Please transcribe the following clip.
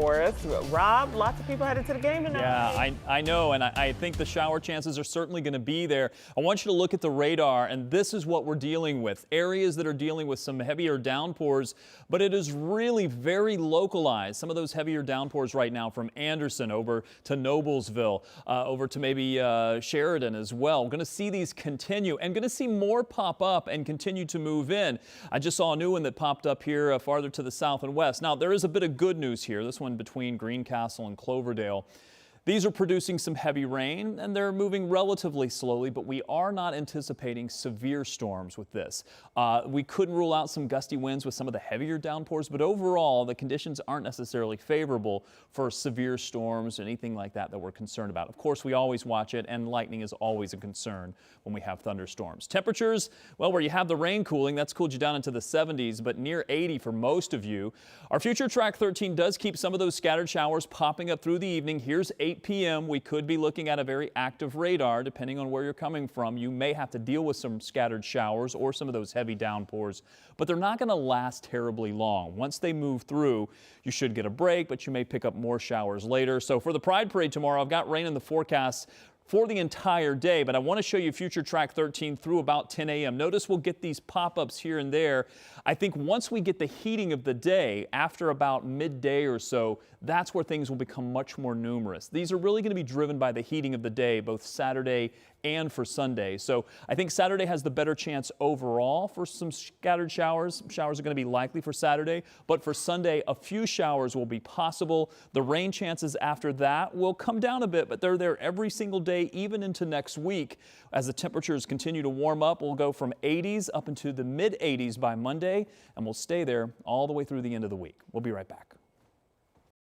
For us. Rob, lots of people headed to the game tonight. Yeah, I know, and I think the shower chances are certainly going to be there. I want you to look at the radar, and this is what we're dealing with. Areas that are dealing with some heavier downpours, but it is really very localized. Some of those heavier downpours right now from Anderson over to Noblesville, over to maybe Sheridan as well. We're going to see these continue and going to see more pop up and continue to move in. I just saw a new one that popped up here farther to the south and west. Now, there is a bit of good news here. This one between Greencastle and Cloverdale. These are producing some heavy rain, and they're moving relatively slowly, but we are not anticipating severe storms with this. We couldn't rule out some gusty winds with some of the heavier downpours, but overall, the conditions aren't necessarily favorable for severe storms or anything like that we're concerned about. Of course, we always watch it, and lightning is always a concern when we have thunderstorms. Temperatures, well, where you have the rain cooling, that's cooled you down into the 70s, but near 80 for most of you. Our future track 13 does keep some of those scattered showers popping up through the evening. Here's 8 p.m. We could be looking at a very active radar depending on where you're coming from. You may have to deal with some scattered showers or some of those heavy downpours, but they're not going to last terribly long. Once they move through, you should get a break, but you may pick up more showers later. So for the Pride Parade tomorrow, I've got rain in the forecast for the entire day, but I want to show you future track 13 through about 10 a.m. Notice we'll get these pop-ups here and there. I think once we get the heating of the day, after about midday or so, that's where things will become much more numerous. These are really going to be driven by the heating of the day, both Saturday and for Sunday. So I think Saturday has the better chance overall for some scattered showers. Showers are going to be likely for Saturday, but for Sunday, a few showers will be possible. The rain chances after that will come down a bit, but they're there every single day, even into next week. As the temperatures continue to warm up, we'll go from 80s up into the mid 80s by Monday, and we'll stay there all the way through the end of the week. We'll be right back.